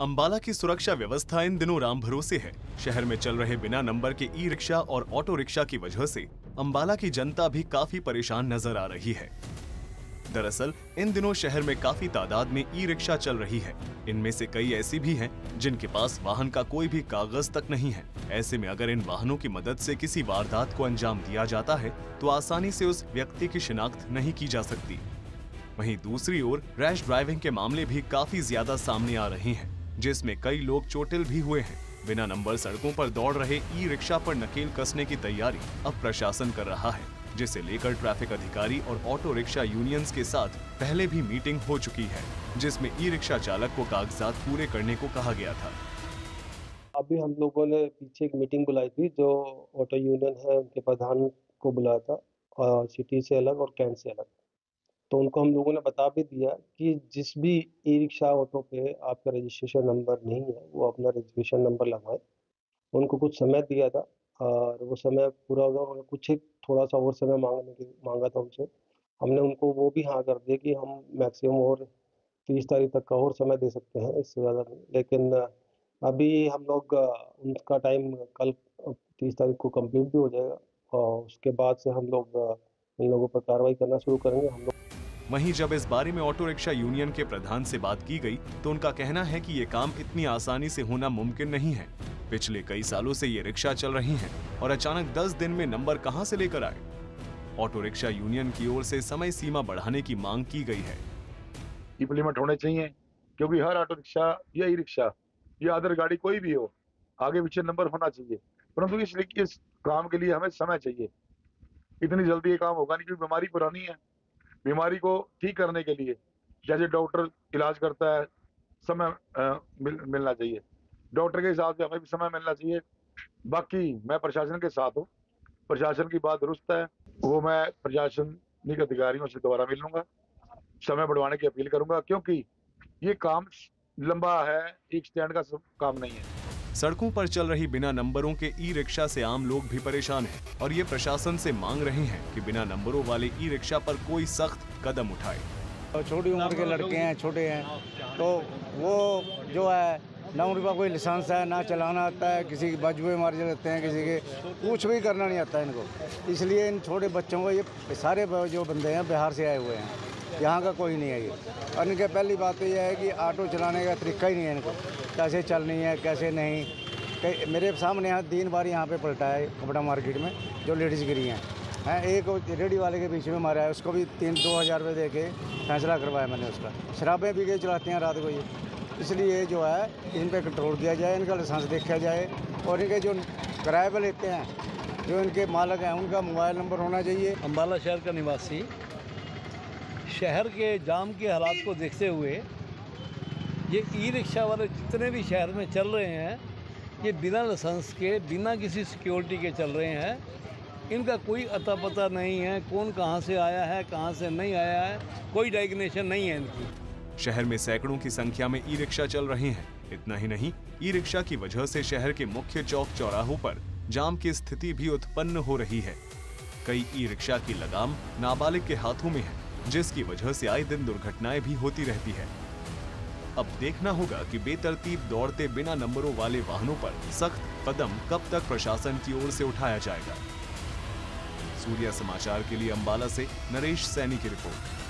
अंबाला की सुरक्षा व्यवस्था इन दिनों राम भरोसे है। शहर में चल रहे बिना नंबर के ई रिक्शा और ऑटो रिक्शा की वजह से अंबाला की जनता भी काफी परेशान नजर आ रही है। दरअसल इन दिनों शहर में काफी तादाद में ई रिक्शा चल रही है। इनमें से कई ऐसी भी हैं जिनके पास वाहन का कोई भी कागज तक नहीं है। ऐसे में अगर इन वाहनों की मदद से किसी वारदात को अंजाम दिया जाता है तो आसानी से उस व्यक्ति की शिनाख्त नहीं की जा सकती। वहीं दूसरी ओर रैश ड्राइविंग के मामले भी काफी ज्यादा सामने आ रहे हैं, जिसमें कई लोग चोटिल भी हुए हैं। बिना नंबर सड़कों पर दौड़ रहे ई रिक्शा पर नकेल कसने की तैयारी अब प्रशासन कर रहा है, जिसे लेकर ट्रैफिक अधिकारी और ऑटो रिक्शा यूनियंस के साथ पहले भी मीटिंग हो चुकी है, जिसमें ई रिक्शा चालक को कागजात पूरे करने को कहा गया था। अभी हम लोगों ने पीछे एक मीटिंग बुलाई थी, जो ऑटो यूनियन है उनके प्रधान को बुलाया था, सिटी से अलग और कैंट से अलग। तो उनको हम लोगों ने बता भी दिया कि जिस भी ई रिक्शा ऑटो पे आपका रजिस्ट्रेशन नंबर नहीं है, वो अपना रजिस्ट्रेशन नंबर लगवाए। उनको कुछ समय दिया था और वो समय पूरा होगा, उन्होंने कुछ एक थोड़ा-सा और समय माँगा था हमसे। हमने उनको वो भी हाँ कर दिया कि हम मैक्सिमम और 30 तारीख तक का और समय दे सकते हैं, इससे ज़्यादा नहीं। लेकिन अभी हम लोग उनका टाइम कल 30 तारीख को कंप्लीट भी हो जाएगा और उसके बाद से हम लोग इन लोगों पर कार्रवाई करना शुरू करेंगे। हम लोग वहीं जब इस बारे में ऑटो रिक्शा यूनियन के प्रधान से बात की गई तो उनका कहना है कि ये काम इतनी आसानी से होना मुमकिन नहीं है। पिछले कई सालों से ये रिक्शा चल रही हैं और अचानक 10 दिन में नंबर कहां से लेकर आए। ऑटो रिक्शा यूनियन की ओर से समय सीमा बढ़ाने की मांग की गई है। इम्प्लीमेंट होने चाहिए, क्योंकि हर ऑटो रिक्शा या ई रिक्शा या अदर गाड़ी कोई भी हो, आगे पीछे नंबर होना चाहिए। परंतु इस काम के लिए हमें समय चाहिए। इतनी जल्दी ये काम होगा नहीं, क्योंकि बीमारी पुरानी है। बीमारी को ठीक करने के लिए जैसे डॉक्टर इलाज करता है, समय मिलना चाहिए। डॉक्टर के हिसाब से हमें भी समय मिलना चाहिए। बाकी मैं प्रशासन के साथ हूँ, प्रशासन की बात दुरुस्त है, वो मैं प्रशासनिक अधिकारियों से दोबारा मिल लूंगा, समय बढ़वाने की अपील करूंगा, क्योंकि ये काम लंबा है, एक स्टैंड का काम नहीं है। सड़कों पर चल रही बिना नंबरों के ई रिक्शा से आम लोग भी परेशान हैं और ये प्रशासन से मांग रहे हैं कि बिना नंबरों वाले ई रिक्शा पर कोई सख्त कदम उठाए। छोटी उम्र के लड़के हैं, छोटे हैं, तो वो जो है ना उनका कोई लाइसेंस है, ना चलाना आता है, किसी की बाजुए मार जाते हैं, किसी के कुछ भी करना नहीं आता है इनको। इसलिए इन छोटे बच्चों को, ये सारे जो बंदे हैं बिहार से आए हुए हैं, यहाँ का कोई नहीं है ये। और इनके पहली बात तो यह है कि ऑटो चलाने का तरीका ही नहीं है इनको, कैसे चलनी है कैसे नहीं। मेरे सामने यहाँ 3 बार यहाँ पे पलटा है कपड़ा मार्केट में, जो लेडीज़ गिरी हैं। एक रेडी वाले के बीच में मारा है, उसको भी 2,000 रुपये दे के फैसला करवाया मैंने उसका। शराबें पी के चलाते हैं रात को ये, इसलिए जो है इन पर कंट्रोल किया जाए, इनका लाइसेंस देखा जाए और इनके जो किराए पर लेते हैं, जो इनके मालक हैं, उनका मोबाइल नंबर होना चाहिए। अंबाला शहर का निवासी शहर के जाम के हालात को देखते हुए ये ई रिक्शा वाले जितने भी शहर में चल रहे हैं, ये बिना लाइसेंस के, बिना किसी सिक्योरिटी के चल रहे हैं। इनका कोई अता पता नहीं है, कौन कहां से आया है, कहां से नहीं आया है, कोई डेजिग्नेशन नहीं है इनकी। शहर में सैकड़ों की संख्या में ई रिक्शा चल रहे हैं। इतना ही नहीं, ई रिक्शा की वजह से शहर के मुख्य चौक चौराहों पर जाम की स्थिति भी उत्पन्न हो रही है। कई ई रिक्शा की लगाम नाबालिग के हाथों में है, जिसकी वजह से आए दिन दुर्घटनाएं भी होती रहती है। अब देखना होगा कि बेतरतीब दौड़ते बिना नंबरों वाले वाहनों पर सख्त कदम कब तक प्रशासन की ओर से उठाया जाएगा। सूर्या समाचार के लिए अंबाला से नरेश सैनी की रिपोर्ट।